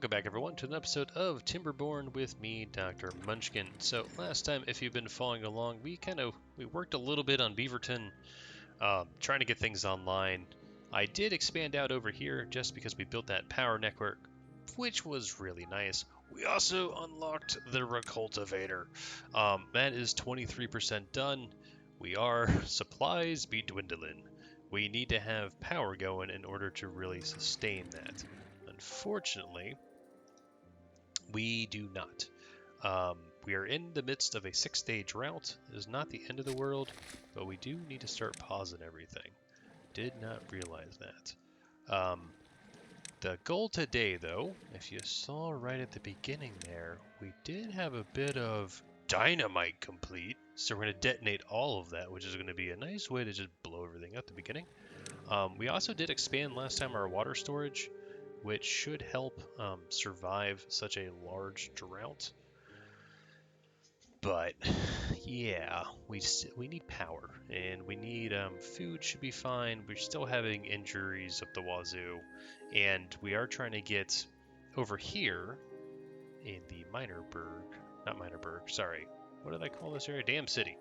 Welcome back, everyone, to an episode of Timberborn with me, Dr. Munchkin. So last time, if you've been following along, we worked a little bit on Beaverton, trying to get things online. I did expand out over here just because we built that power network, which was really nice. We also unlocked the recultivator. That is 23% done. Supplies be dwindling. We need to have power going in order to really sustain that. Unfortunately, we do not. We are in the midst of a 6-day drought. It is not the end of the world, but we do need to start pausing everything. Did not realize that. The goal today, though, if you saw right at the beginning there, we did have a bit of dynamite complete. So we're going to detonate all of that, which is going to be a nice way to just blow everything up at the beginning. We also did expand last time our water storage, which should help survive such a large drought. But yeah, we need power, and we need food should be fine. We're still having injuries up the wazoo, and we are trying to get over here in the sorry. What did I call this area? Dam City.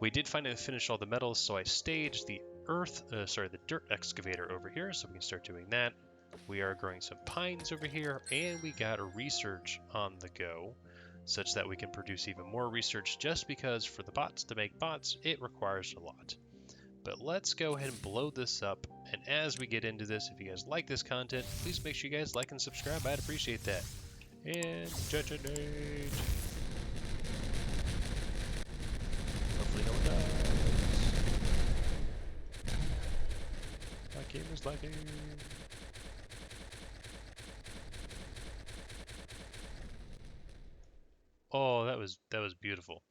We did finally finish all the metals, so I staged the the dirt excavator over here, so we can start doing that. We are growing some pines over here, and we got a research on the go, such that we can produce even more research, just because for the bots to make bots, it requires a lot. But let's go ahead and blow this up, and as we get into this, if you guys like this content, please make sure you guys like and subscribe. I'd appreciate that. And detonate. Hopefully no one dies. My game is lagging. Oh, that was beautiful.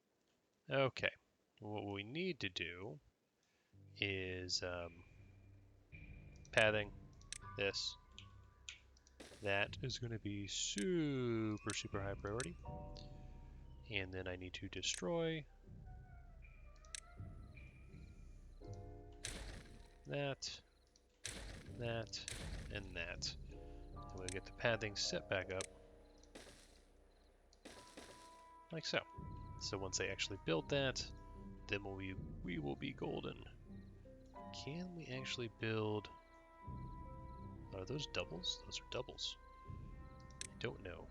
Okay, what we need to do is pathing this. That is going to be super high priority. And then I need to destroy that, and that. And we'll get the pathing set back up. Like so. So once I actually build that, then we will be golden. Can we actually build... Are those doubles? Those are doubles. I don't know.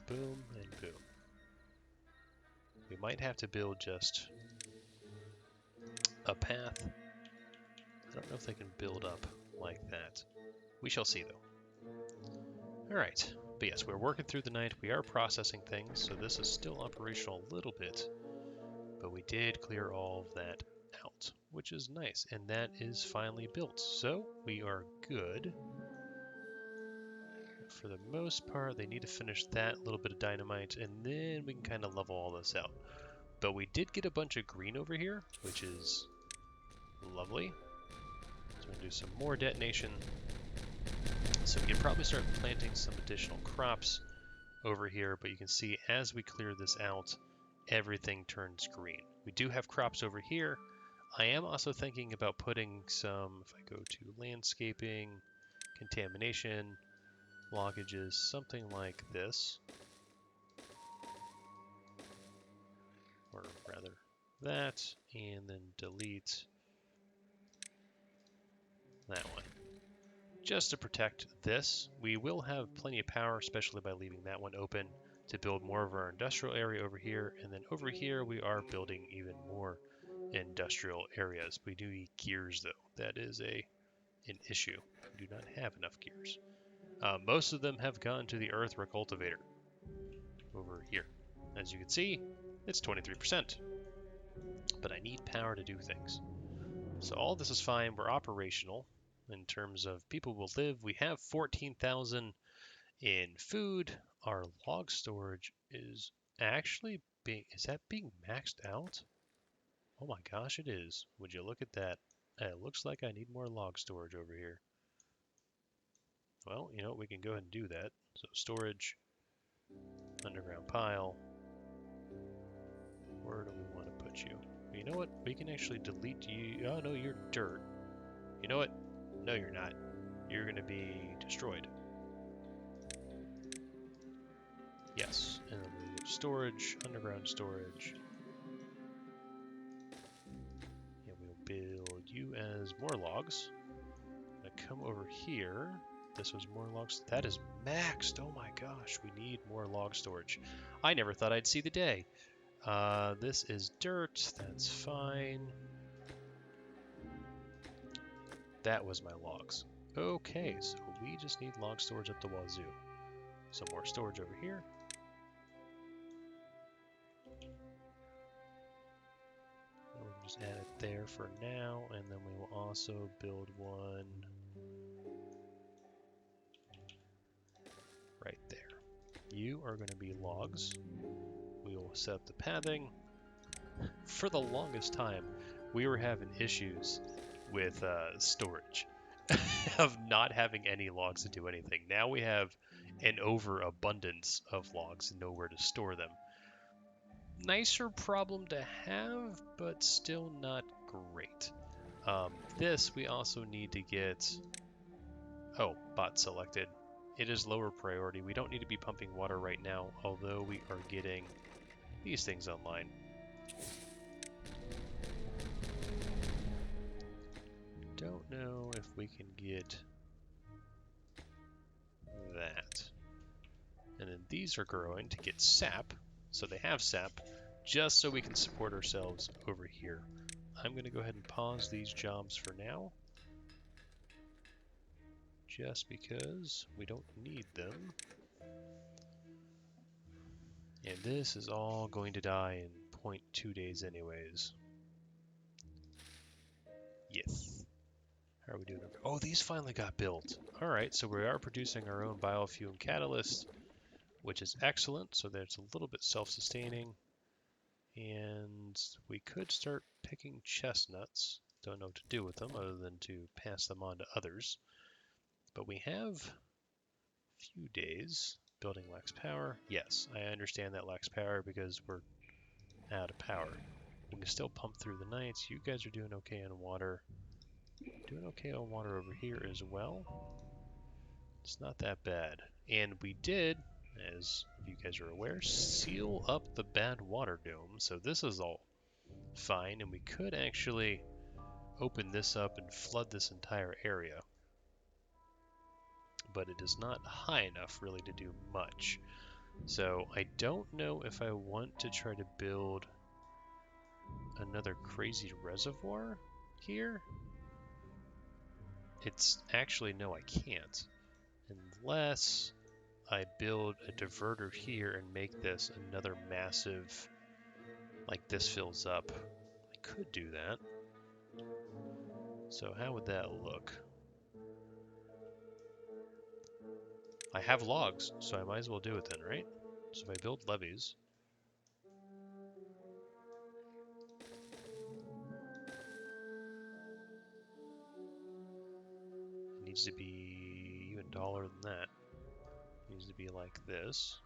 Boom and boom. We might have to build just a path. I don't know if they can build up like that. We shall see, though. Alright. But yes, we're working through the night. We are processing things, so this is still operational a little bit. But we did clear all of that out, which is nice. And that is finally built. So we are good. For the most part, they need to finish that little bit of dynamite, and then we can kind of level all this out. But we did get a bunch of green over here, which is lovely. So we're going to do some more detonation. So we can probably start planting some additional crops over here, but you can see as we clear this out, everything turns green. We do have crops over here. I am also thinking about putting some, if I go to landscaping, contamination, blockages, something like this. Or rather that, and then delete that one. Just to protect this, we will have plenty of power, especially by leaving that one open to build more of our industrial area over here. And then over here, we are building even more industrial areas. We do need gears, though. That is an issue. We do not have enough gears. Most of them have gone to the earth recultivator over here. As you can see, it's 23%. But I need power to do things. So all this is fine. We're operational. In terms of people will live, we have 14,000 in food. Our log storage is actually being maxed out? Oh my gosh, it is. Would you look at that? It looks like I need more log storage over here. Well, you know, we can go ahead and do that. So storage, underground pile. Where do we want to put you? You know what? We can actually delete you. Oh no, you're dirt. You know what? No, you're not. You're going to be destroyed. Yes, and then we have storage, underground storage. And we'll build you as more logs. I'm gonna come over here. This was more logs. That is maxed. Oh my gosh, we need more log storage. I never thought I'd see the day. This is dirt. That's fine. That was my logs. Okay, so we just need log storage up the wazoo. Some more storage over here. We'll just add it there for now, and then we will also build one right there. You are going to be logs. We will set up the pathing. For the longest time, we were having issues with storage of not having any logs to do anything. Now we have an overabundance of logs and nowhere to store them. Nicer problem to have, but still not great. This we also need to get... Oh, bot selected. It is lower priority. We don't need to be pumping water right now, although we are getting these things online. Don't know if we can get that. And then these are growing to get sap, so they have sap, just so we can support ourselves over here. I'm going to go ahead and pause these jobs for now, just because we don't need them. And this is all going to die in 0.2 days anyways. Yes. How are we doing? Oh, these finally got built. Alright, so we are producing our own biofuel catalyst, which is excellent. So that's a little bit self-sustaining. And we could start picking chestnuts. Don't know what to do with them other than to pass them on to others. But we have a few days. Building lacks power. Yes, I understand that lacks power because we're out of power. We can still pump through the nights. You guys are doing okay on water. Doing okay on water over here as well. It's not that bad. And we did, as you guys are aware, seal up the Badwater dome. So this is all fine. And we could actually open this up and flood this entire area. But it is not high enough really to do much. So I don't know if I want to try to build another crazy reservoir here. It's actually, no, I can't. Unless I build a diverter here and make this another massive, like this fills up. I could do that. So how would that look? I have logs, so I might as well do it then, right? So if I build levees, it needs to be even taller than that. It needs to be like this.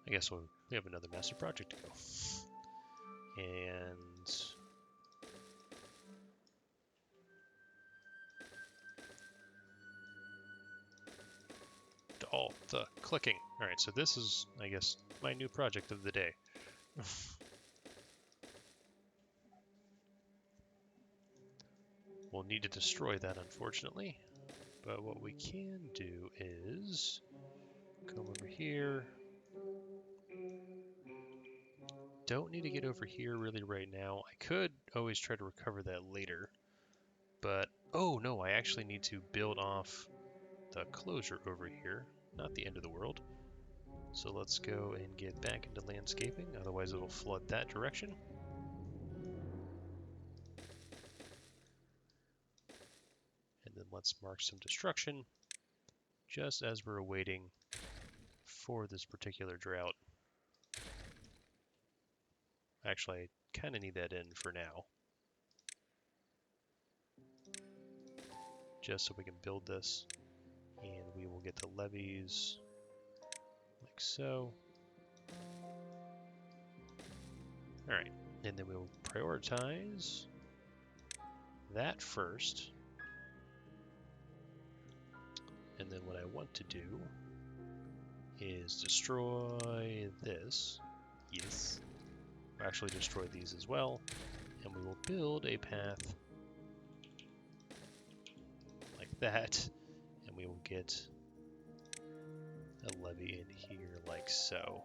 I guess we have another massive project to go. And all the clicking. All right, so this is, I guess, my new project of the day. We'll need to destroy that, unfortunately. But what we can do is come over here. Don't need to get over here really right now. I could always try to recover that later. But, oh no, I actually need to build off the closure over here. Not the end of the world. So let's go and get back into landscaping, otherwise it'll flood that direction. And then let's mark some destruction, just as we're waiting for this particular drought. Actually, I kind of need that in for now. Just so we can build this. And we will get the levees like so. Alright, and then we'll prioritize that first. And then what I want to do is destroy this. Yes. We'll actually destroy these as well. And we will build a path like that. And we will get a levee in here like so.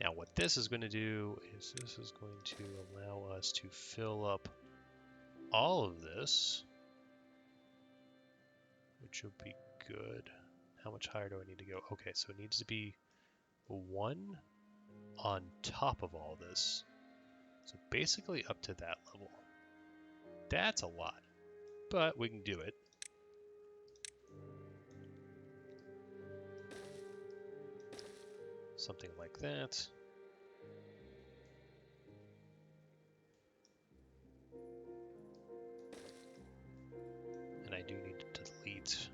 Now what this is going to do is this is going to allow us to fill up all of this, which will be good. How much higher do I need to go? Okay, so it needs to be 1 on top of all this. So basically up to that level. That's a lot, but we can do it. Something like that. And I do need to delete.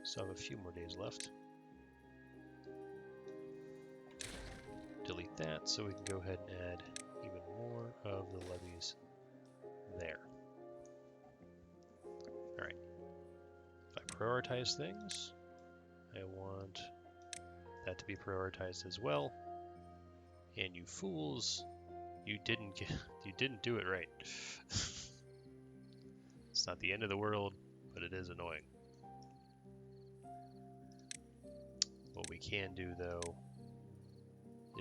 So I have a few more days left. Delete that so we can go ahead and add even more of the levees there. Alright. If I prioritize things, I want that to be prioritized as well. And you fools, you didn't do it right. It's not the end of the world, but it is annoying. What we can do though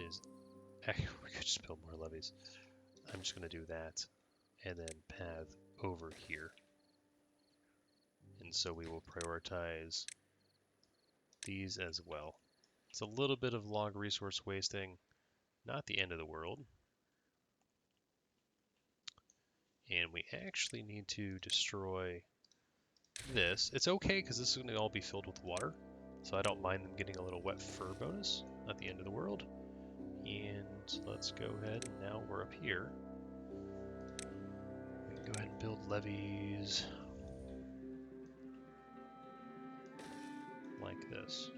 is we could just build more levees. I'm just going to do that and then path over here. And so we will prioritize these as well. It's a little bit of log resource wasting, not the end of the world. And we actually need to destroy this. It's okay because this is going to all be filled with water. So I don't mind them getting a little wet fur bonus. Not the end of the world. And let's go ahead, and now we're up here. We can go ahead and build levees like this.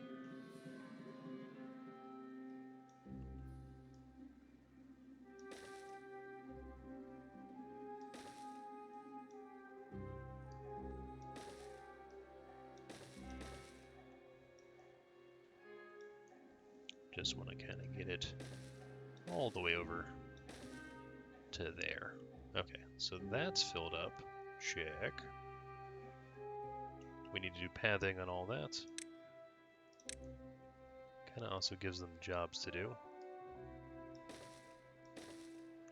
Just want to kind of get it all the way over to there. Okay, so that's filled up. Check. We need to do pathing on all that. Kind of also gives them jobs to do.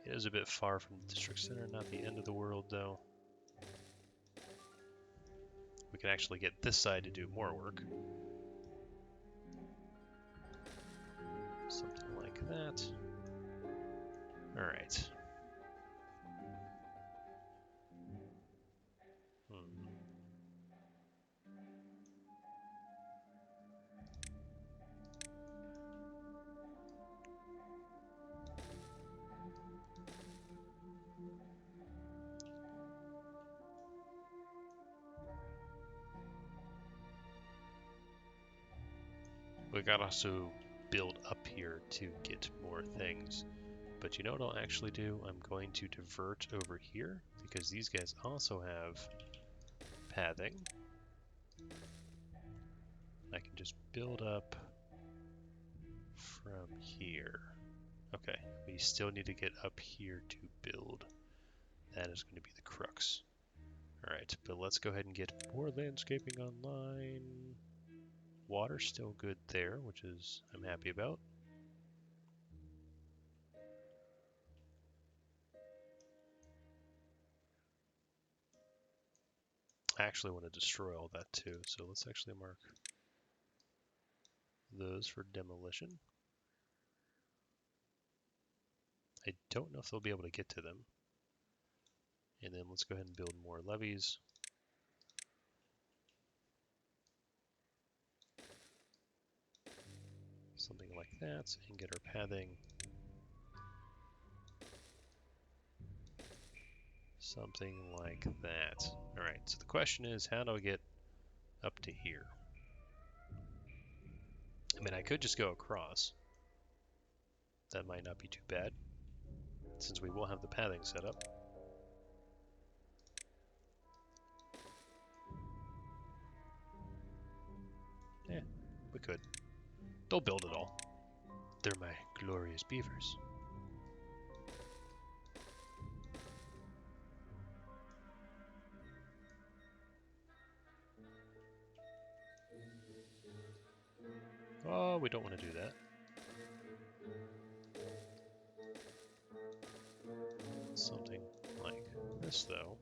It is a bit far from the district center, not the end of the world though. We can actually get this side to do more work. Something like that. Alright. We gotta also build up here to get more things. But you know what I'll actually do? I'm going to divert over here because these guys also have pathing. I can just build up from here. Okay, we still need to get up here to build. That is going to be the crux. Alright, but let's go ahead and get more landscaping online. Water's still good there, which is I'm happy about. I actually want to destroy all that too, so let's actually mark those for demolition. I don't know if they'll be able to get to them. And then let's go ahead and build more levees. Something like that, and get our pathing. Something like that. Alright, so the question is, how do I get up to here? I mean, I could just go across. That might not be too bad, since we will have the pathing set up. Yeah, we could. They'll build it all. They're my glorious beavers. Oh, we don't want to do that. Something like this, though.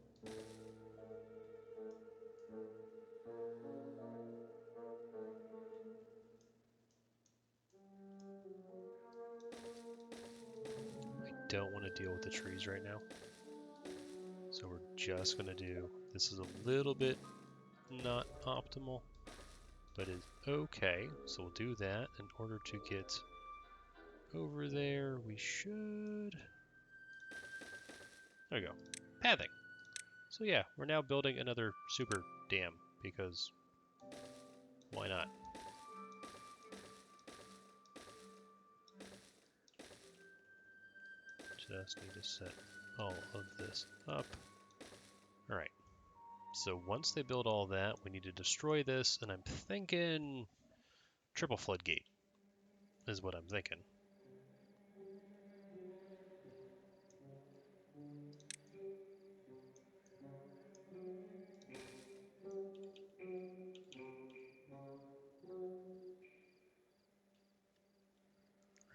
I don't want to deal with the trees right now. So we're just going to do, this is a little bit not optimal, but it's okay. So we'll do that in order to get over there. We should, there we go, pathing. So yeah, we're now building another super dam because why not? Just need to set all of this up. All right. So once they build all that, we need to destroy this, and I'm thinking triple floodgate is what I'm thinking.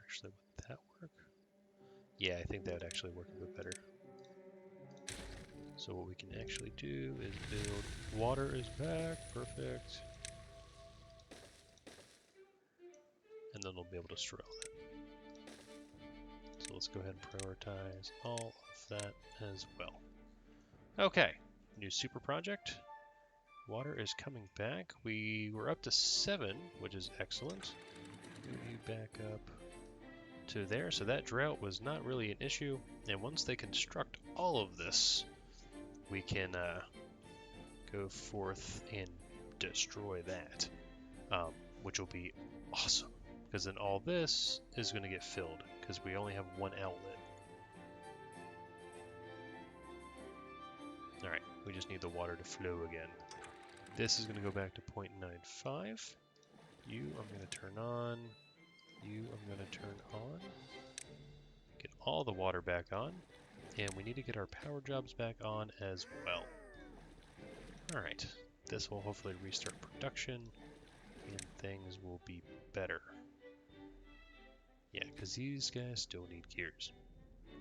Actually, would that work? Yeah, I think that would actually work a bit better. So what we can actually do is build, water is back, perfect. And then we'll be able to destroy all that. So let's go ahead and prioritize all of that as well. Okay, new super project. Water is coming back. We were up to 7, which is excellent. Move you back up to there. So that drought was not really an issue. And once they construct all of this, we can go forth and destroy that, which will be awesome. Because then all this is going to get filled because we only have one outlet. All right, we just need the water to flow again. This is going to go back to 0.95. You, I'm going to turn on. You, I'm going to turn on. Get all the water back on. And we need to get our power jobs back on as well. Alright, this will hopefully restart production, and things will be better. Yeah, because these guys still need gears.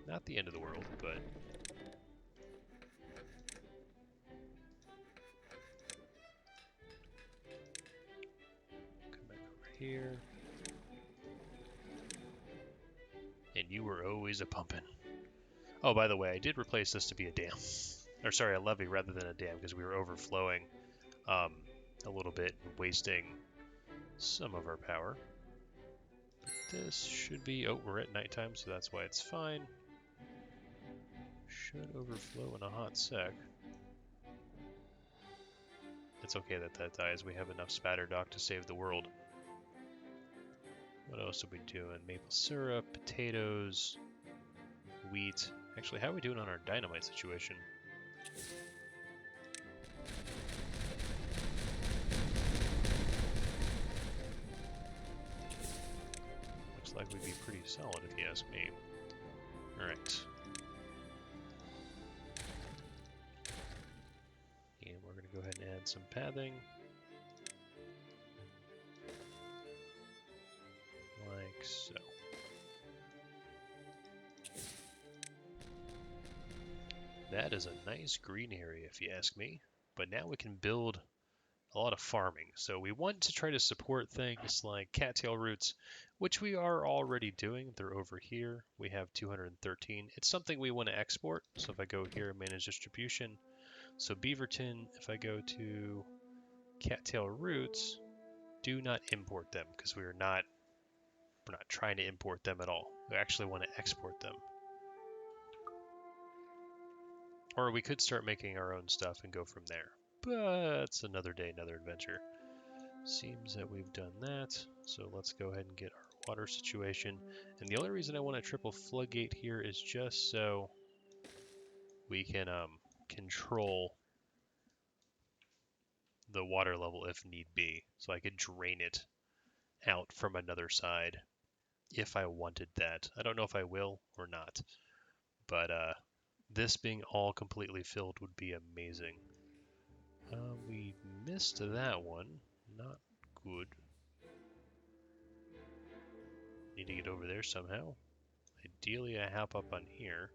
Not the end of the world, but... Come back over here. And you were always a pumping. Oh, by the way, I did replace this to be a dam. Or sorry, a levee rather than a dam, because we were overflowing a little bit and wasting some of our power. This should be, oh, we're at nighttime, so that's why it's fine. Should overflow in a hot sec. It's okay that that dies. We have enough spatter dock to save the world. What else are we doing? Maple syrup, potatoes, wheat. Actually, how are we doing on our dynamite situation? Looks like we'd be pretty solid if you ask me. Alright. And we're going to go ahead and add some pathing. Like so. That is a nice green area if you ask me. But now we can build a lot of farming. So we want to try to support things like cattail roots, which we are already doing. They're over here. We have 213. It's something we want to export. So if I go here, manage distribution. So Beaverton, if I go to cattail roots, do not import them because we're not trying to import them at all. We actually want to export them. Or we could start making our own stuff and go from there. But it's another day, another adventure. Seems that we've done that. So let's go ahead and get water situation. And the only reason I want a triple floodgate here is just so we can control the water level if need be. So I could drain it out from another side if I wanted that. I don't know if I will or not, but this being all completely filled would be amazing. We missed that one. Not good. Need to get over there somehow. Ideally, I hop up on here.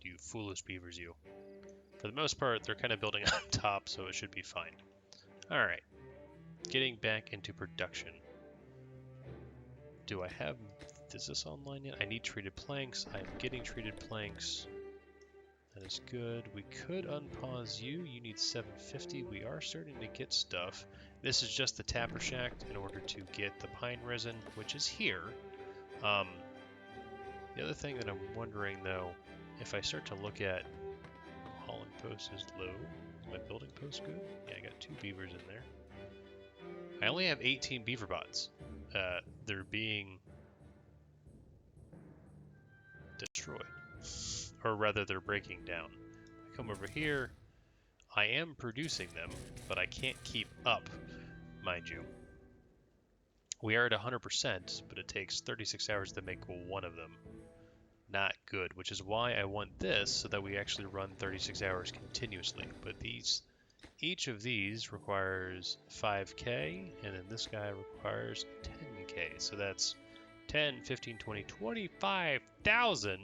You foolish beavers, you. For the most part, they're kind of building on top, so it should be fine. Alright. Getting back into production. Do I have... Is this online yet? I need treated planks. I'm getting treated planks. That is good. We could unpause you. You need 750. We are starting to get stuff. This is just the tapper shaft in order to get the pine resin, which is here. The other thing that I'm wondering, though, if I start to look at... Hauling post is low. Is my building post good? Yeah, I got 2 beavers in there. I only have 18 beaver bots. They're being destroyed. Or rather, they're breaking down. I come over here. I am producing them, but I can't keep up, mind you. We are at 100%, but it takes 36 hours to make one of them. Not good, which is why I want this, so that we actually run 36 hours continuously. But each of these requires 5k, and then this guy requires 10k. So that's 10, 15, 20, 25,000.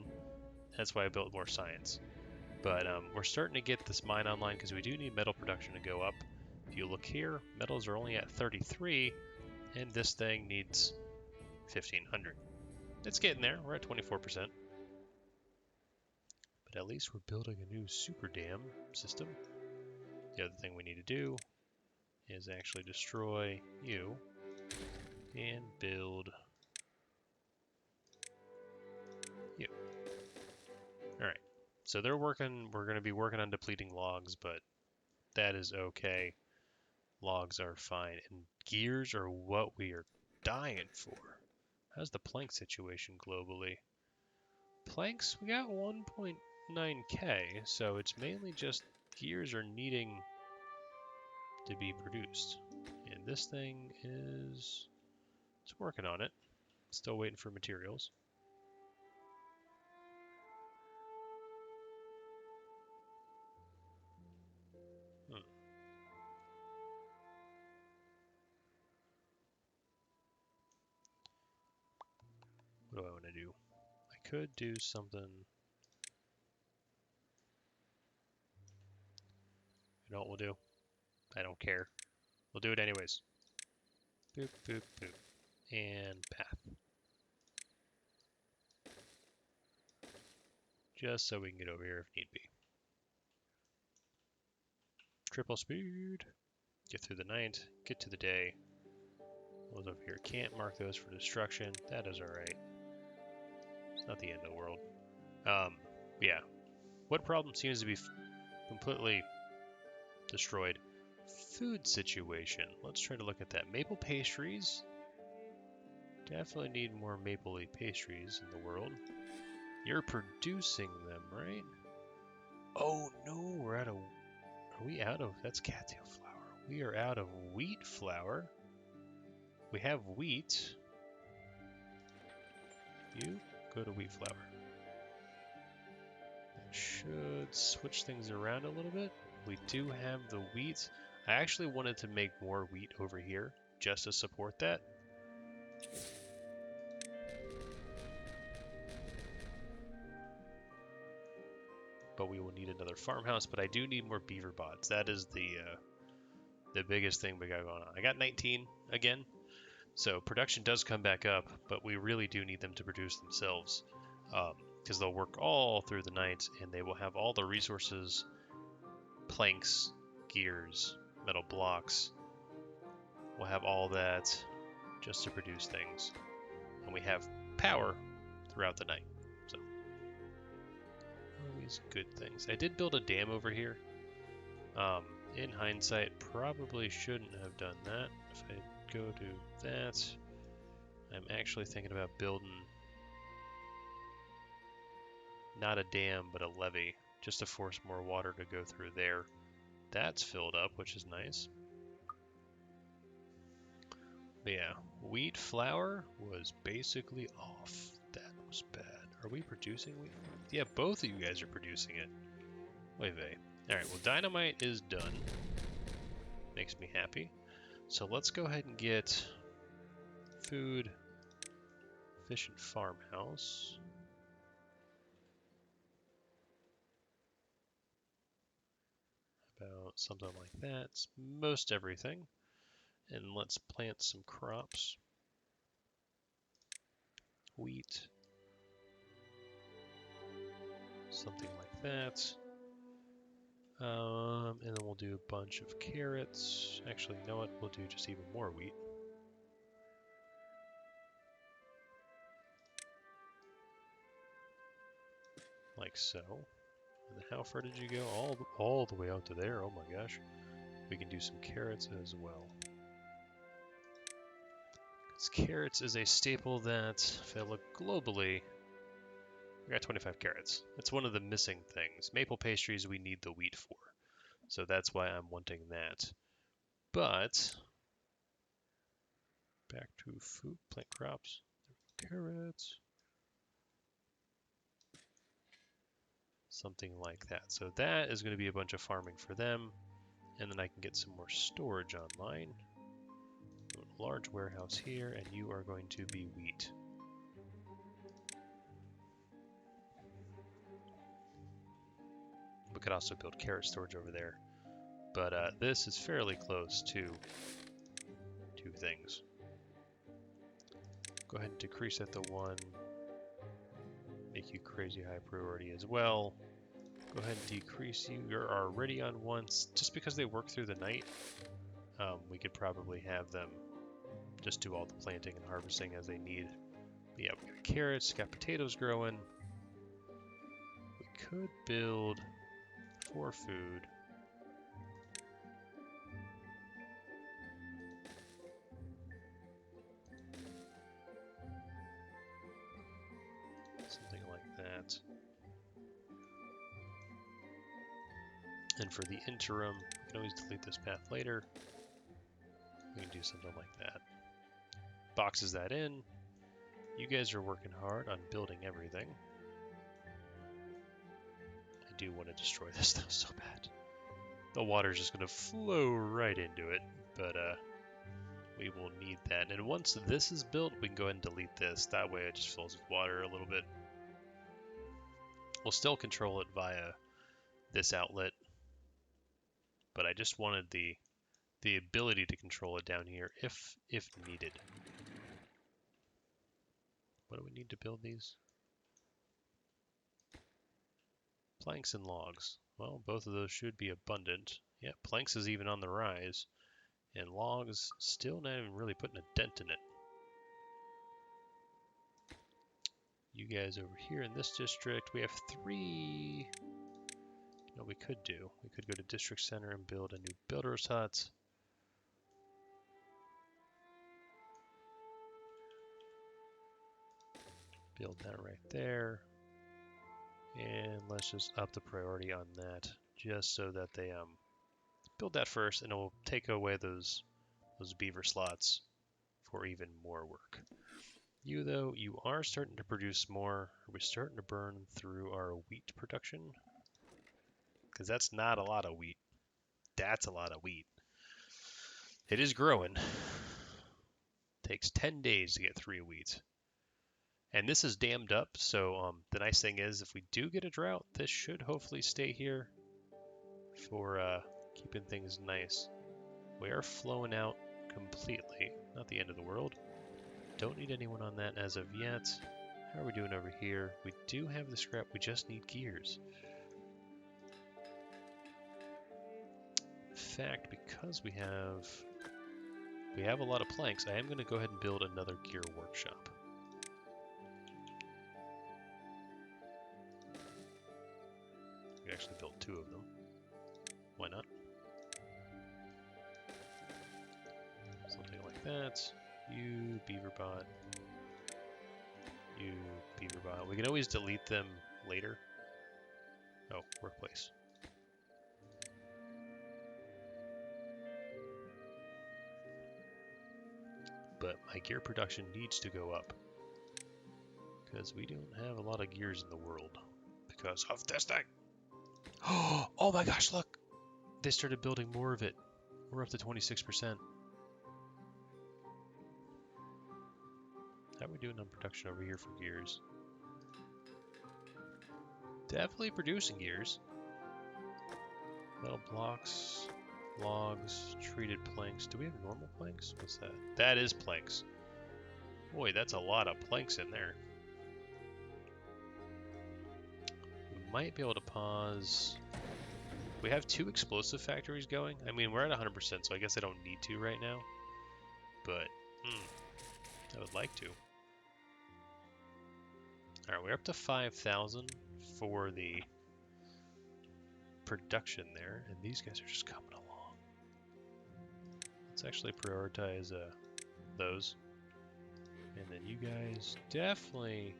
That's why I built more science. But we're starting to get this mine online because we do need metal production to go up. If you look here, metals are only at 33, and this thing needs 1,500. It's getting there. We're at 24%. But at least we're building a new super dam system. The other thing we need to do is actually destroy you and build you. Alright, so they're working, we're going to be working on depleting logs, but that is okay. Logs are fine, and gears are what we are dying for. How's the plank situation globally? Planks, we got 1.9k, so it's mainly just gears are needing to be produced. And this thing is, it's working on it. Still waiting for materials. What do I want to do? I could do something. You know what we'll do? I don't care. We'll do it anyways. Boop, boop, boop. And path. Just so we can get over here if need be. Triple speed. Get through the night. Get to the day. Those over here can't mark those for destruction. That is alright. It's not the end of the world. Yeah. What problem seems to be completely destroyed? Food situation. Let's try to look at that. Maple pastries. Definitely need more mapley pastries in the world. You're producing them, right? Oh no, we're out of... Are we out of... That's cattail flour. We are out of wheat flour. We have wheat. You go to wheat flour. That should switch things around a little bit. We do have the wheat. I actually wanted to make more wheat over here just to support that. But we will need another farmhouse, but I do need more beaver bots. That is the biggest thing we got going on. I got 19 again, so production does come back up, but we really do need them to produce themselves, because they'll work all through the night, and they will have all the resources, planks, gears, metal blocks. We'll have all that just to produce things, and we have power throughout the night. So always good things. I did build a dam over here Um, in hindsight, probably shouldn't have done that. If I go to that, I'm actually thinking about building not a dam, but a levee, just to force more water to go through there. That's filled up, which is nice. But yeah, wheat flour was basically off. That was bad. Are we producing wheat? Yeah, both of you guys are producing it. Wait, wait. Alright, well, dynamite is done. Makes me happy. So let's go ahead and get food, efficient farmhouse. About something like that. It's most everything. And let's plant some crops. Wheat. Something like that. And then we'll do a bunch of carrots. Actually, you know what? We'll do just even more wheat. Like so. And then how far did you go? All the way out to there. Oh my gosh. We can do some carrots as well. Because carrots is a staple that, if I look globally, we got 25 carrots. It's one of the missing things. Maple pastries we need the wheat for. So that's why I'm wanting that. But, back to food, plant crops, carrots. Something like that. So that is going to be a bunch of farming for them. And then I can get some more storage online. A large warehouse here, and you are going to be wheat. We could also build carrot storage over there. But this is fairly close to two things. Go ahead and decrease that to 1. Make you crazy high priority as well. Go ahead and decrease you. You're already on 1. Just because they work through the night, we could probably have them just do all the planting and harvesting as they need. But yeah, we got carrots, got potatoes growing. We could build 4 food. Something like that. And for the interim, we can always delete this path later. We can do something like that. Boxes that in. You guys are working hard on building everything. I do want to destroy this though so bad. The water's just going to flow right into it, but we will need that. And once this is built, we can go ahead and delete this. That way it just fills with water a little bit. We'll still control it via this outlet, but I just wanted the ability to control it down here if needed. What do we need to build these? Planks and logs. Well, both of those should be abundant. Yeah, planks is even on the rise. And logs still not even really putting a dent in it. You guys over here in this district, we have 3. You know, we could do. We could go to district center and build a new builder's hut. Build that right there. And let's just up the priority on that, just so that they build that first, and it will take away those beaver slots for even more work. You though, you are starting to produce more. Are we starting to burn through our wheat production? Because that's not a lot of wheat. That's a lot of wheat. It is growing. Takes 10 days to get 3 wheat. And this is dammed up, so the nice thing is if we do get a drought, this should hopefully stay here for keeping things nice. We are flowing out completely. Not the end of the world. Don't need anyone on that as of yet. How are we doing over here? We do have the scrap, we just need gears. In fact, because we have a lot of planks, I am going to go ahead and build another gear workshop. We actually built 2 of them. Why not? that. You beaverbot. You beaverbot. We can always delete them later. Oh, workplace. But my gear production needs to go up. Because we don't have a lot of gears in the world. Because of this thing. Oh my gosh, look! They started building more of it. We're up to 26%. How are we doing on production over here for gears? Definitely producing gears. Metal blocks, logs, treated planks. Do we have normal planks? What's that? That is planks. Boy, that's a lot of planks in there. We might be able to pause. We have 2 explosive factories going. I mean, we're at 100%, so I guess I don't need to right now. But, I would like to. Alright, we're up to 5,000 for the production there, and these guys are just coming along. Let's actually prioritize those. And then you guys definitely,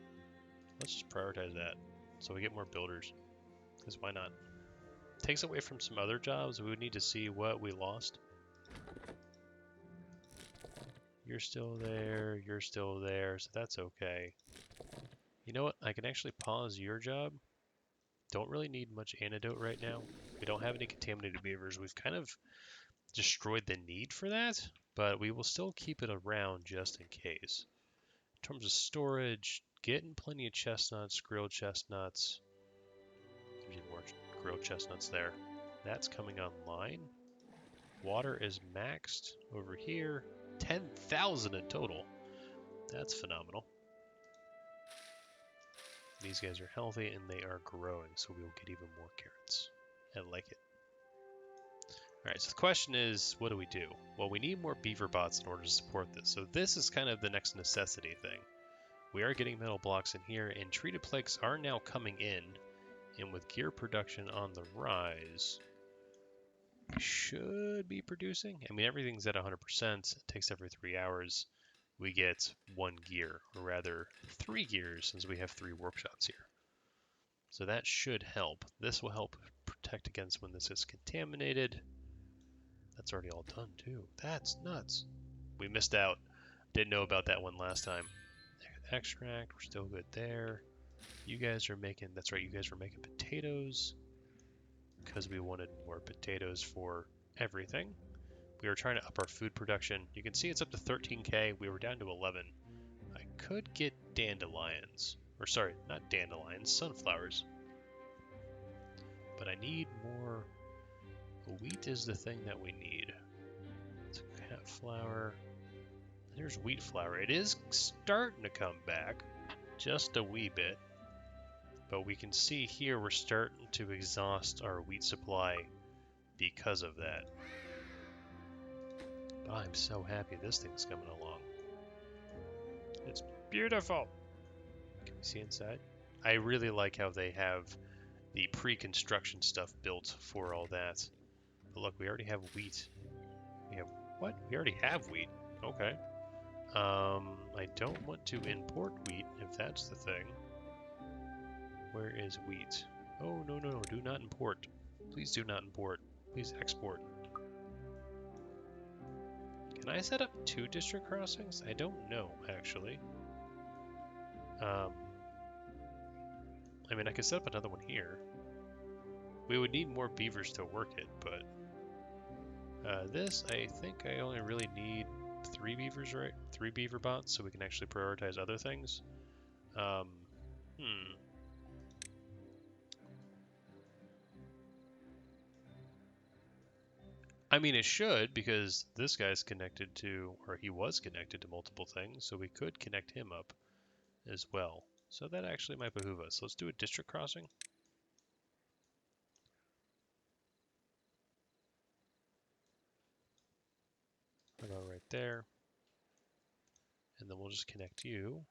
let's just prioritize that so we get more builders, because why not? Takes away from some other jobs. We would need to see what we lost. You're still there, so that's okay. You know what? I can actually pause your job. Don't really need much antidote right now. We don't have any contaminated beavers. We've kind of destroyed the need for that, but we will still keep it around just in case. In terms of storage, getting plenty of chestnuts, grilled chestnuts. There's more grilled chestnuts there. That's coming online. Water is maxed over here. 10,000 in total. That's phenomenal. These guys are healthy and they are growing, so we'll get even more carrots. I like it. Alright, so the question is, what do we do? Well, we need more beaver bots in order to support this. So this is kind of the next necessity thing. We are getting metal blocks in here, and treated planks are now coming in. And with gear production on the rise, we should be producing. I mean, everything's at 100%. It takes every 3 hours. We get 1 gear, or rather 3 gears, since we have 3 workshops here. So that should help. This will help protect against when this is contaminated. That's already all done too. That's nuts. We missed out. Didn't know about that one last time. Extract, we're still good there. You guys are making, that's right, you guys were making potatoes because we wanted more potatoes for everything. We were trying to up our food production. You can see it's up to 13k. We were down to 11. I could get dandelions. Or sorry, not dandelions, sunflowers. But I need more. Wheat is the thing that we need. It's cat flour. There's wheat flour. It is starting to come back. Just a wee bit. But we can see here we're starting to exhaust our wheat supply because of that. But I'm so happy this thing's coming along. It's beautiful. Can we see inside? I really like how they have the pre-construction stuff built for all that. But look, we already have wheat. We have what? We already have wheat. Okay. I don't want to import wheat if that's the thing. Where is wheat? Oh, no, no, no. Do not import. Please do not import. Please export. Can I set up 2 district crossings? I don't know, actually. I mean, I could set up another one here. We would need more beavers to work it, but... this, I think I only really need 3 beavers, right? 3 beaver bots, so we can actually prioritize other things. I mean, it should, because this guy's connected to, or he was connected to multiple things, so we could connect him up as well. So that actually might behoove us. Let's do a district crossing. I'll go right there. And then we'll just connect you.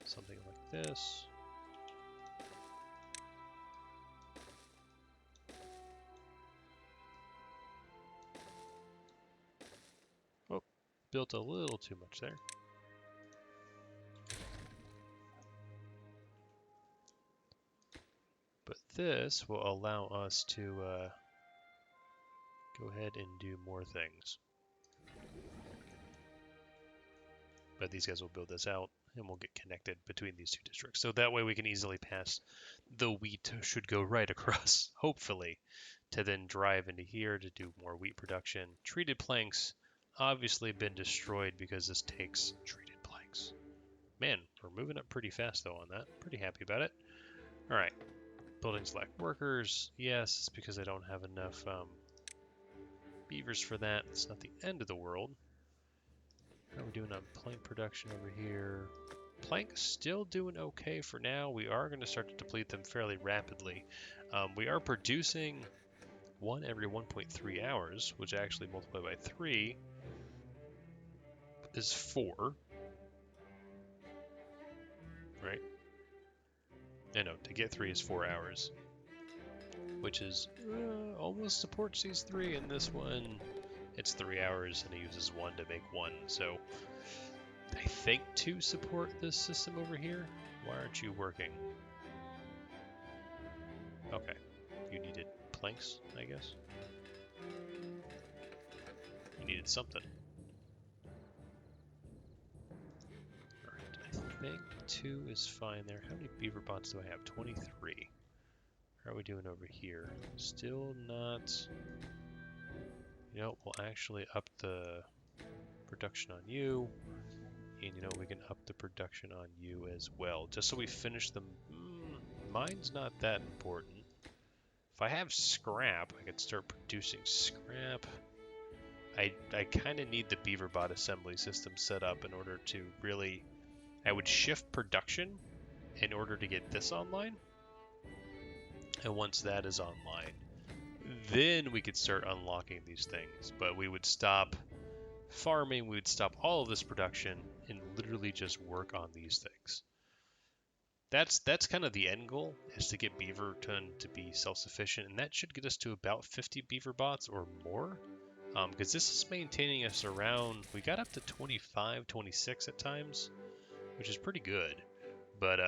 Something like this. built a little too much there. But this will allow us to go ahead and do more things. But these guys will build this out, and we'll get connected between these two districts. So that way we can easily pass. The wheat should go right across, hopefully, to then drive into here to do more wheat production. Treated planks obviously been destroyed because this takes treated planks. Man, we're moving up pretty fast though on that. Pretty happy about it. All right, buildings lack workers. Yes, it's because I don't have enough beavers for that. It's not the end of the world. How are we doing on plank production over here? Plank still doing okay for now. We are going to start to deplete them fairly rapidly. We are producing one every 1.3 hours, which actually multiplied by 3 is 4. Right? No, to get 3 is 4 hours, which is almost supports these 3. And this one, it's 3 hours, and it uses 1 to make 1. So I think 2 support this system over here. Why aren't you working? Okay, you needed planks, I guess. You needed something. Alright, I think 2 is fine there. How many beaver bots do I have? 23. How are we doing over here? Still not... You know, we'll actually up the production on you. And you know, we can up the production on you as well. Just so we finish them. Mine's not that important. If I have scrap, I could start producing scrap. I kind of need the beaver bot assembly system set up in order to really... I would shift production in order to get this online. And once that is online, then we could start unlocking these things. But we would stop farming, we would stop all of this production and literally just work on these things. That's kind of the end goal, is to get Beaverton to be self-sufficient, and that should get us to about 50 beaver bots or more, because this is maintaining us around, we got up to 25, 26 at times, which is pretty good. But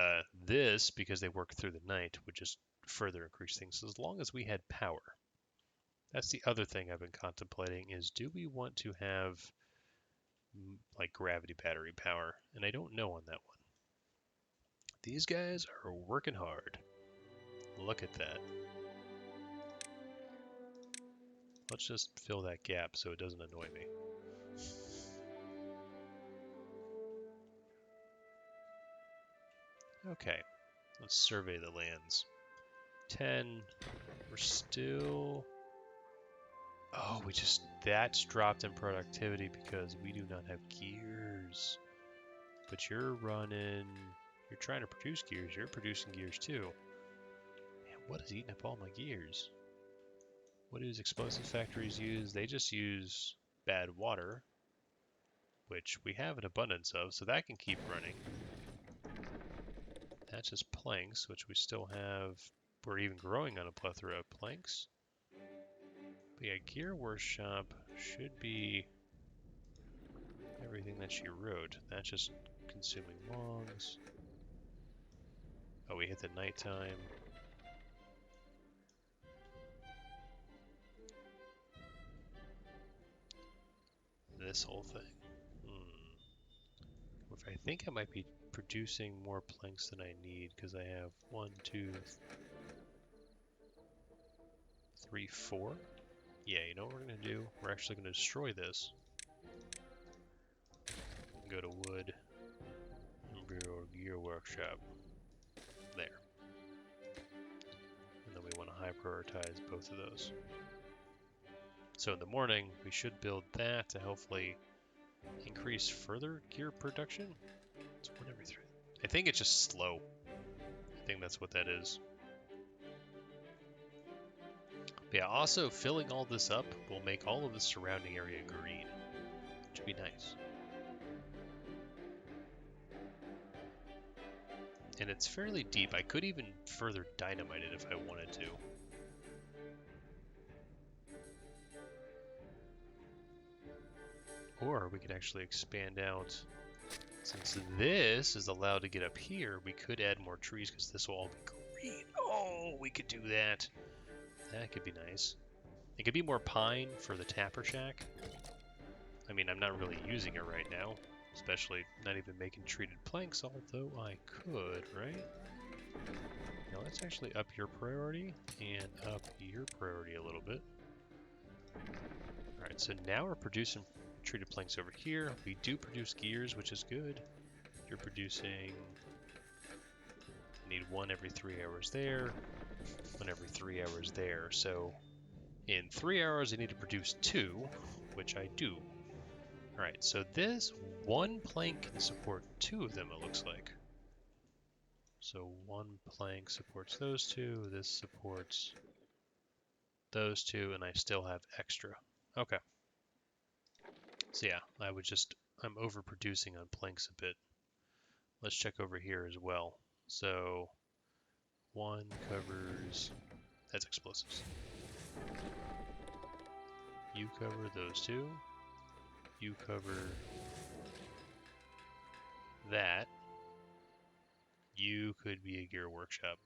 this, because they work through the night, would just further increase things as long as we had power. That's the other thing I've been contemplating, is do we want to have like gravity battery power? And I don't know on that one. These guys are working hard. Look at that. Let's just fill that gap so it doesn't annoy me. Okay, let's survey the lands. 10, we're still... Oh, that's dropped in productivity because we do not have gears. But you're trying to produce gears, you're producing gears too. Man, what is eating up all my gears? What does explosive factories use? They just use Badwater, which we have an abundance of, so that can keep running. That's just planks, which we still have. We're even growing on a plethora of planks. But yeah, Gear Workshop should be everything that she wrote. That's just consuming logs. Oh, we hit the nighttime. This whole thing. I think I might be producing more planks than I need because I have 1, 2, 3, 4. Yeah, you know what we're going to do? We're actually going to destroy this. Go to wood and build Gear Workshop. There. And then we want to high prioritize both of those. So in the morning, we should build that to hopefully increase further gear production. It's 1 every 3. I think it's just slow. I think that's what that is. But yeah, also filling all this up will make all of the surrounding area green, which would be nice. And it's fairly deep. I could even further dynamite it if I wanted to. Or we could actually expand out. Since this is allowed to get up here, we could add more trees because this will all be green. Oh, we could do that. That could be nice. It could be more pine for the tapper shack. I mean, I'm not really using it right now, especially not even making treated planks, although I could, right? Now let's actually up your priority and up your priority a little bit. Alright, so now we're producing treated planks over here. We do produce gears, which is good. You're producing... I need one every 3 hours there, one every 3 hours there. So in 3 hours I need to produce 2, which I do. Alright, so this one plank can support 2 of them, it looks like. So one plank supports those 2, this supports those 2, and I still have extra. Okay. So yeah, I'm overproducing on planks a bit. Let's check over here as well. So one covers, that's explosives. You cover those 2. You cover that. You could be a gear workshop.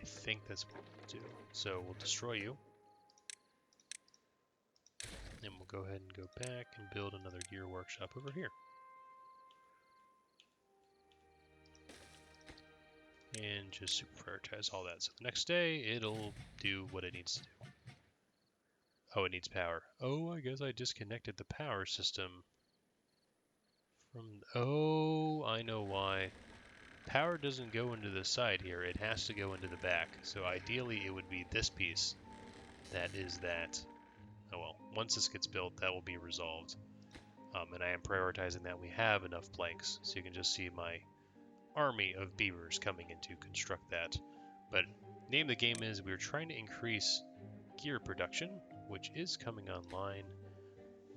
I think that's what we'll do. So we'll destroy you. And we'll go ahead and go back and build another gear workshop over here. And just super prioritize all that. So the next day, it'll do what it needs to do. Oh, it needs power. Oh, I guess I disconnected the power system from... Oh, I know why. Power doesn't go into the side here. It has to go into the back. So ideally, it would be this piece. That is that. Oh well, once this gets built, that will be resolved. And I am prioritizing that we have enough planks. So you can just see my army of beavers coming in to construct that. But name of the game is we're trying to increase gear production, which is coming online.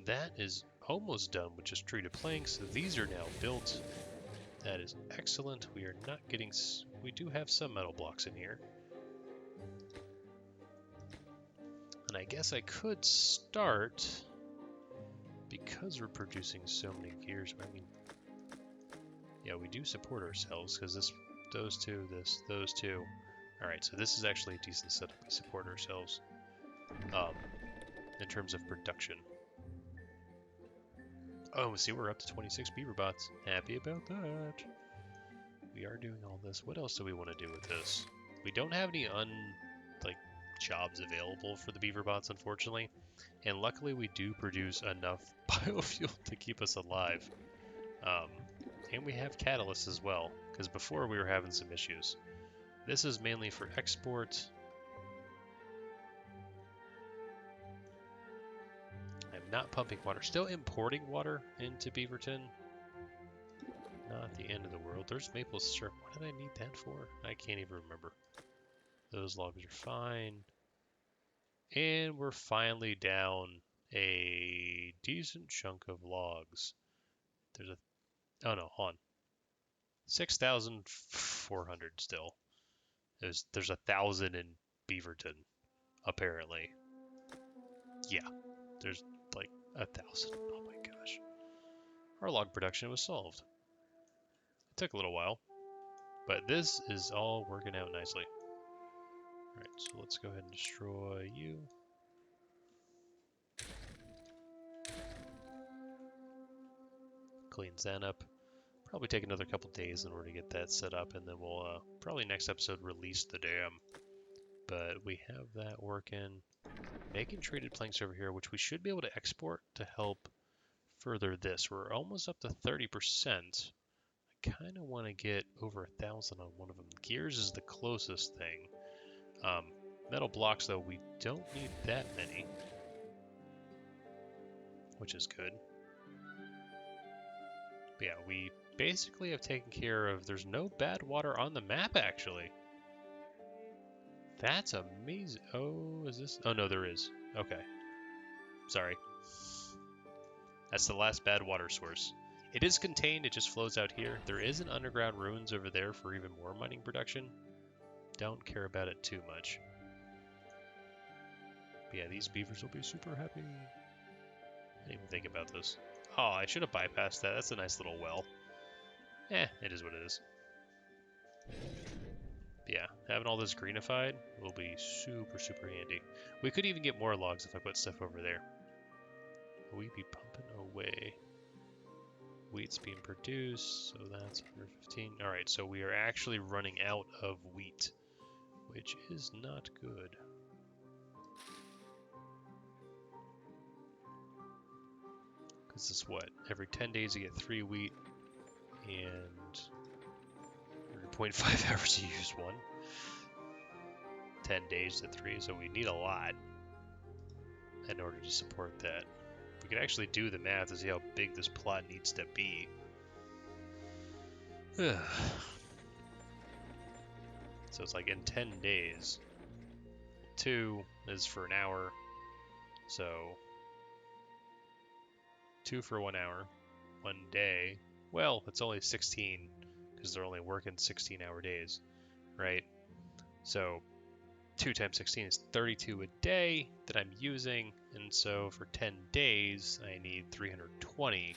That is almost done with just treated planks. These are now built. That is excellent. We are not getting... We do have some metal blocks in here. And I guess I could start, because we're producing so many gears, I mean, yeah, we do support ourselves, because those 2, those 2. Alright, so this is actually a decent setup. We support ourselves in terms of production. Oh, see, we're up to 26 beaver bots. Happy about that. We are doing all this. What else do we want to do with this? We don't have any jobs available for the beaver bots, unfortunately. And luckily, we do produce enough biofuel to keep us alive. And we have catalysts as well, because before we were having some issues. This is mainly for export. I'm not pumping water. Still importing water into Beaverton. Not the end of the world. There's maple syrup. What did I need that for? I can't even remember. Those logs are fine. And we're finally down a decent chunk of logs. There's a... Oh no, hold on. 6,400 still. There's 1,000 in Beaverton, apparently. Yeah, there's like 1,000. Oh my gosh. Our log production was solved. It took a little while, but this is all working out nicely. Alright, so let's go ahead and destroy you. Cleans that up. Probably take another couple days in order to get that set up, and then we'll probably next episode release the dam. But we have that working. Making treated planks over here, which we should be able to export to help further this. We're almost up to 30%. I kind of want to get over 1,000 on one of them. Gears is the closest thing. Metal blocks, though, we don't need that many, which is good. But yeah, we basically have taken care of... There's no Badwater on the map, actually. That's amazing. Oh, is this... Oh, no, there is. Okay. Sorry. That's the last Badwater source. It is contained, it just flows out here. There is an underground ruins over there for even more mining production. Don't care about it too much. But yeah, these beavers will be super happy. didn't even think about this. Oh, I should have bypassed that. That's a nice little well. It is what it is. Yeah, having all this greenified will be super, super handy. We could even get more logs if I put stuff over there. Will we be pumping away? Wheat's being produced, so that's 115. Alright, so we are actually running out of wheat, which is not good. Because it's what? Every 10 days you get 3 wheat, and every 0.5 hours you use 1. 10 days to 3, so we need a lot in order to support that. We could actually do the math to see how big this plot needs to be. So it's like in 10 days. 2 is for an hour, so 2 for 1 hour. 1 day. Well, it's only 16 because they're only working 16-hour days, right? So 2 times 16 is 32 a day that I'm using, and so for 10 days I need 320,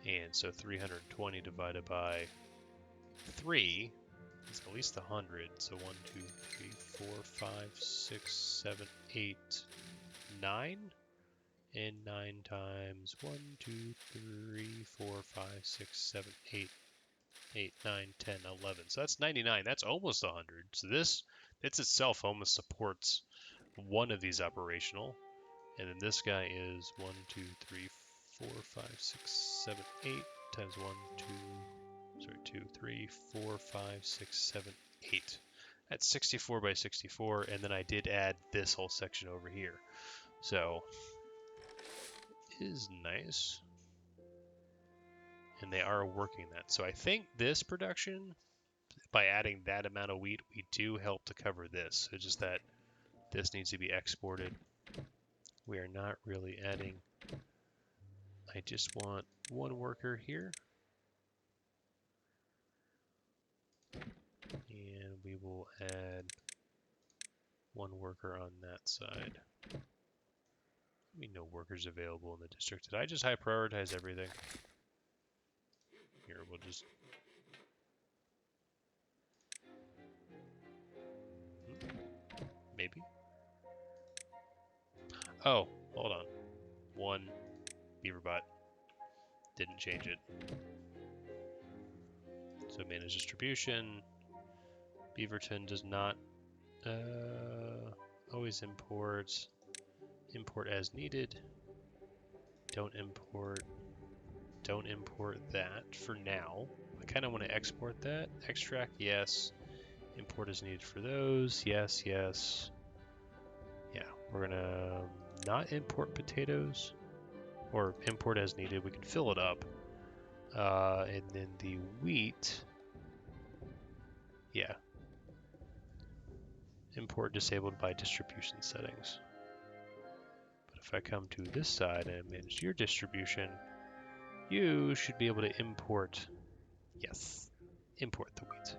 and so 320 divided by 3 is at least 100. So 1, 2, 3, 4, 5, 6, 7, 8, 9, and 9 times 1, 2, 3, 4, 5, 6, 7, 8, 8, 9, 10, 11. So that's 99. That's almost 100. So this itself almost supports one of these operational. And then this guy is 1, 2, 3, 4, 5, 6, 7, 8 times 1, 2, 3, 4, 5, 6, 7, 8. That's 64 by 64. And then I did add this whole section over here. So it is nice. And they are working that. So I think this production, by adding that amount of wheat, we do help to cover this. It's just that this needs to be exported. We are not really adding. I just want 1 worker here. And we will add 1 worker on that side. No workers available in the district. Did I just high prioritize everything? Here, we'll just... Maybe? Oh, hold on. 1 beaver bot. Didn't change it. So manage distribution. Beaverton does not always import. Import as needed. Don't import that for now. I kind of want to export that. Extract, yes. Import is needed for those. Yes, yes. Yeah, we're gonna not import potatoes, or import as needed. We can fill it up. And then the wheat, yeah. Import disabled by distribution settings. But if I come to this side and manage your distribution, you should be able to import, yes, import the wheat.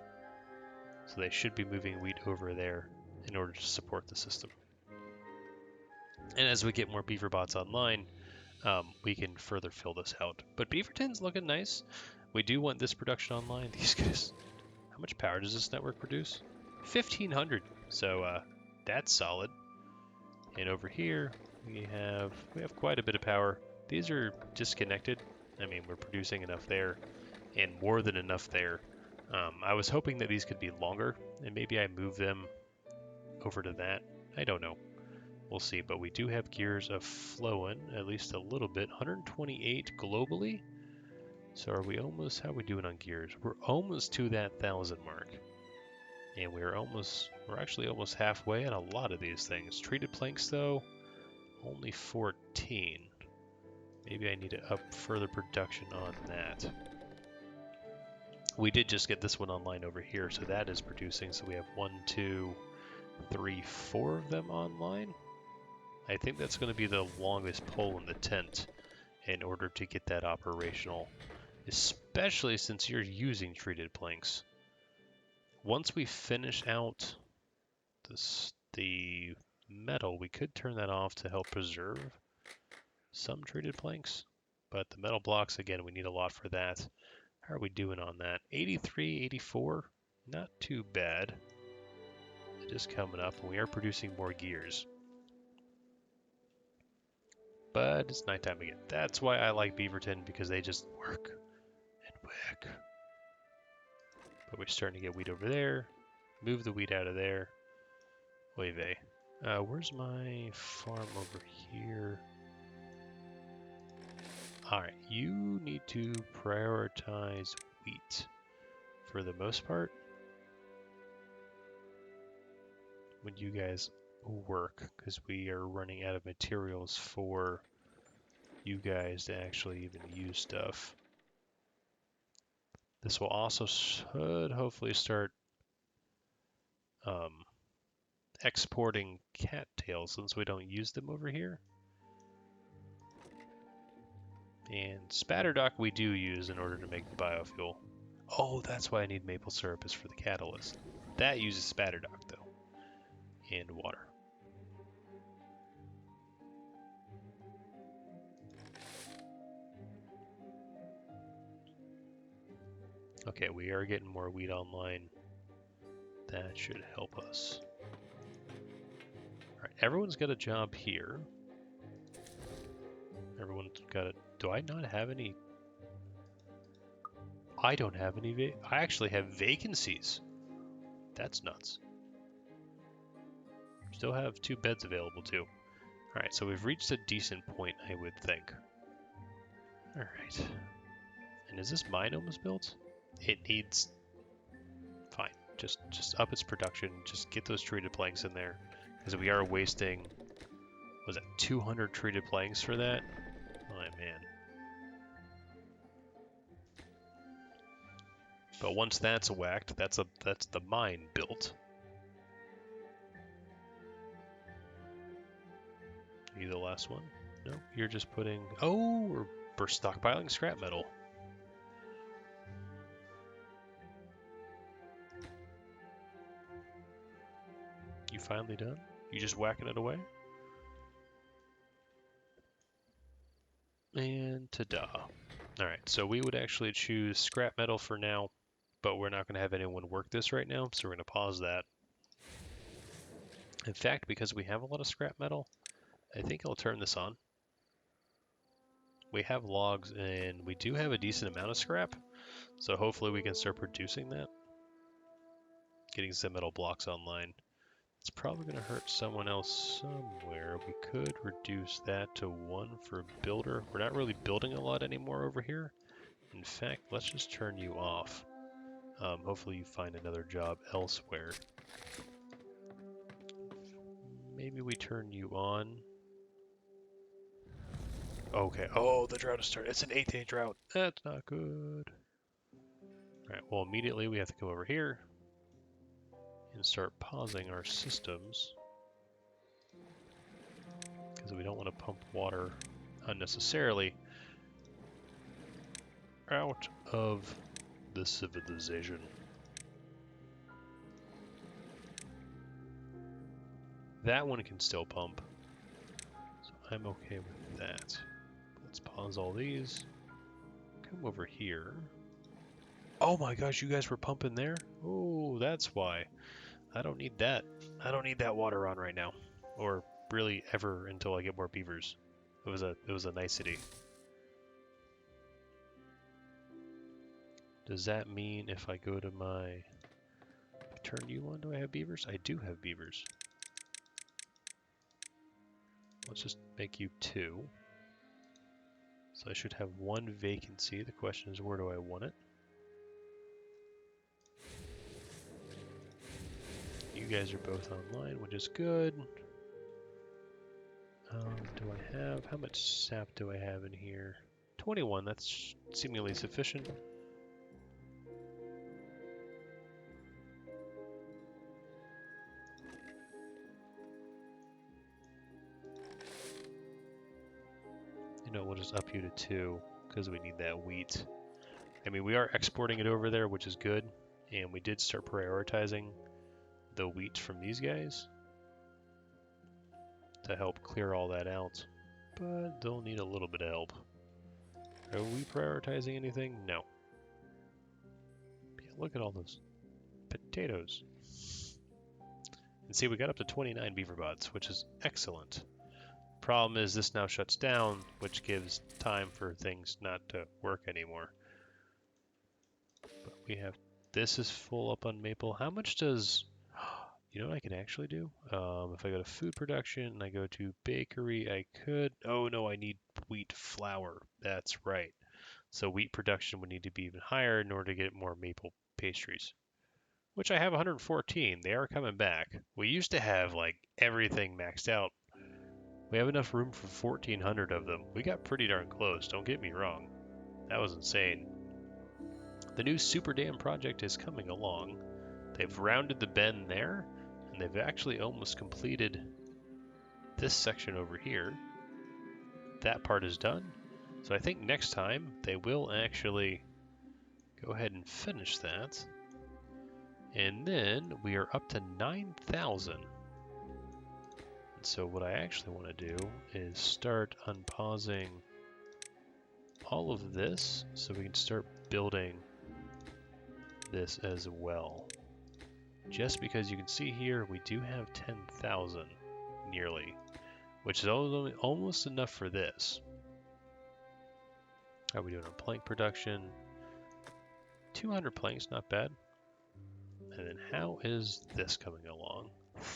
So they should be moving wheat over there in order to support the system. And as we get more beaver bots online, we can further fill this out. But Beaverton's looking nice. We do want this production online. These guys, how much power does this network produce? 1,500. So that's solid. And over here, we have quite a bit of power. These are disconnected. I mean, we're producing enough there, and more than enough there. I was hoping that these could be longer, and maybe I move them over to that. I don't know. We'll see, but we do have gears of flowing, at least a little bit. 128 globally. So are we almost, how are we doing on gears? We're almost to that 1,000 mark. And we're actually almost halfway on a lot of these things. Treated planks though, only 14. Maybe I need to up further production on that. We did just get this one online over here, so that is producing. So we have 1, 2, 3, 4 of them online. I think that's going to be the longest pole in the tent in order to get that operational, especially since you're using treated planks. Once we finish out the metal, we could turn that off to help preserve. some treated planks, but the metal blocks, again, we need a lot for that. How are we doing on that? 83, 84, not too bad. It is coming up, and we are producing more gears. But it's nighttime again. That's why I like Beaverton, because they just work and work. But we're starting to get wheat over there. Move the wheat out of there. Oy vey. Where's my farm over here? Alright, you need to prioritize wheat for the most part when you guys work, because we are running out of materials for you guys to actually even use stuff. This will also should hopefully start exporting cattails since we don't use them over here. And spatterdock we do use in order to make the biofuel. Oh, that's why I need maple syrup, is for the catalyst. That uses spatterdock though, and water. Okay, we are getting more wheat online. That should help us. Alright, everyone's got a job here. Everyone's got a... Do I not have any? I don't have any I actually have vacancies. That's nuts. Still have 2 beds available too. Alright, so we've reached a decent point, I would think. Alright. And is this mine almost built? It needs... Fine. Just up its production. Just get those treated planks in there. Because we are wasting... Was it 200 treated planks for that? Oh, man. But once that's whacked, that's the mine built. You the last one? No, you're just putting... Oh, we're stockpiling scrap metal. You finally done? You just whacking it away? And ta-da. Alright, so we would actually choose scrap metal for now, but we're not going to have anyone work this right now, so we're going to pause that. In fact, because we have a lot of scrap metal, I think I'll turn this on. We have logs, and we do have a decent amount of scrap, so hopefully we can start producing that. Getting some metal blocks online. It's probably going to hurt someone else somewhere. We could reduce that to 1 for builder. We're not really building a lot anymore over here. In fact, let's just turn you off. Hopefully you find another job elsewhere. Maybe we turn you on. Okay. Oh, the drought has started. It's an 8-day drought. That's not good. Alright, well, immediately we have to come over here and start pausing our systems. Because we don't want to pump water unnecessarily out of the civilization. That one can still pump, so I'm okay with that. Let's pause all these. Come over here. Oh my gosh, you guys were pumping there? Oh, that's why. I don't need that. I don't need that water on right now, or really ever until I get more beavers. It was a nicety. Does that mean if I go to my turn you on, do I have beavers? I do have beavers. Let's just make you 2. So I should have 1 vacancy. The question is, where do I want it? You guys are both online, which is good. Do I have... How much sap do I have in here? 21, that's seemingly sufficient. You know, we'll just up you to 2, because we need that wheat. I mean, we are exporting it over there, which is good. And we did start prioritizing the wheat from these guys to help clear all that out. but they'll need a little bit of help. Are we prioritizing anything? No. Yeah, look at all those potatoes. And see, we got up to 29 beaver bots, which is excellent. Problem is this now shuts down, which gives time for things not to work anymore. But we have, this is full up on maple. How much does, you know what I can actually do? If I go to food production and I go to bakery, I could, oh no, I need wheat flour. That's right. So wheat production would need to be even higher in order to get more maple pastries, which I have 114. They are coming back. We used to have like everything maxed out. We have enough room for 1,400 of them. We got pretty darn close, don't get me wrong. That was insane. The new Super Dam project is coming along. They've rounded the bend there, and they've actually almost completed this section over here. That part is done. So I think next time they will actually go ahead and finish that. And then we are up to 9,000. So what I actually want to do is start unpausing all of this so we can start building this as well. Just because you can see here we do have 10,000 nearly, which is almost enough for this. How are we doing on plank production? 200 planks, not bad. And then how is this coming along?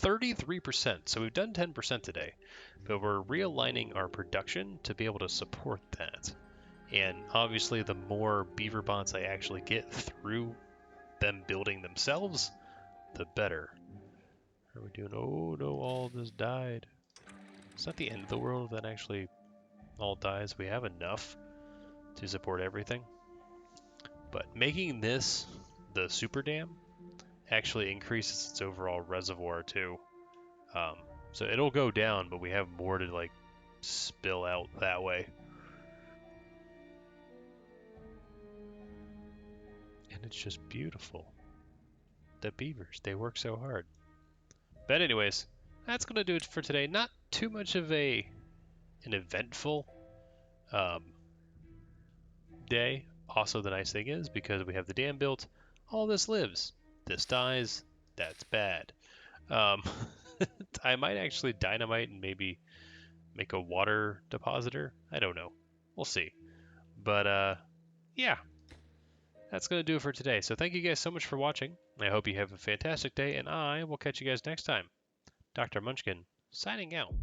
33%. So we've done 10% today, but we're realigning our production to be able to support that. And obviously the more beaver bots I actually get through them building themselves, the better. How are we doing? Oh no, all of this died. It's not the end of the world if that actually all dies. We have enough to support everything. But making this the super dam actually increases its overall reservoir too. So it'll go down, but we have more to like spill out that way. And it's just beautiful. The beavers, they work so hard. But anyways, that's gonna do it for today. Not too much of an eventful day. Also, the nice thing is because we have the dam built, all this lives. This dies, that's bad. I might actually dynamite and maybe make a water depositor. I don't know. We'll see. But yeah, that's going to do it for today. So thank you guys so much for watching. I hope you have a fantastic day, and I will catch you guys next time. Dr. Munchkin, signing out.